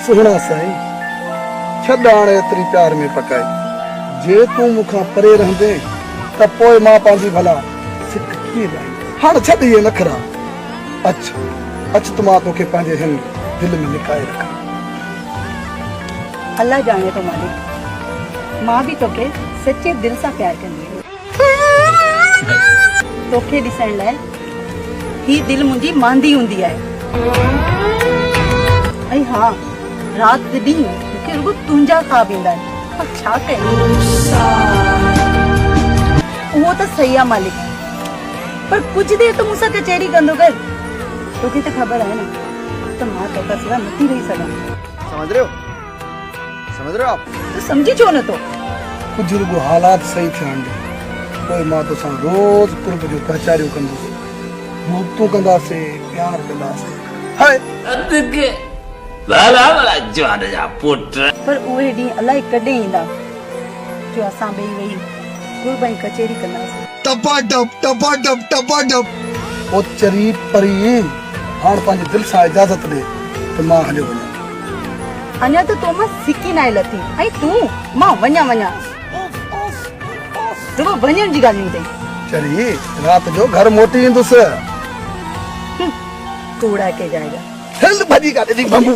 सुहना साईं छॾाण एतिरी प्यार में पकाई जे तूं मूंखां परे रहंदे त पोइ मां पंहिंजी भला सिक कीअं लाई हाणे छॾ इहे नखरा अच त मां तोखे पंहिंजे हिन दिलि में लिकाए रखां। अल्लाह जाने तो मालिक मां भी तोखे सच्चे दिल सां प्यार कंदी तोखे ॾिसण लाइ ही दिल मुंहिंजी मांदी हूंदी आहे ऐं हा राति ॾींहुं मूंखे रुॻो तुंहिंजा ख्वाब ईंदा आहिनि पर छा कयां उहो त सही आहे मालिक पर कुछ देर तो मूंसां कचहरी कंदो कर तोखे त ख़बर आहे न त मां तोखां सिवा नथी रही सघां। समझ रहे हो आप तूं सम्झी छो नथो कुछ रुॻो हालात सही थियण ॾे पोइ मां तोसां रोज़ कुर्ब जो कचहरियूं कंदुसि मोहबतूं कंदासीं प्यार कंदासीं हाय पर उहे ॾींहं अलाए कॾहिं ईंदा जो असां ॿई वेही कुर्ब ऐं कचहरी कंदासीं टपा ओ चरी परी हाणे पंहिंजे दिलि सां इजाज़त ॾे त मां हलियो वञां अञा त तो मां सिकी नाहे लथी ऐं तूं मां वञा रुॻो वञण जी ॻाल्हियूं अथई चरी राति जो घर मोटी ईंदुसि कूड़ा के जाएगा हल भॼी काॾे थी बंबू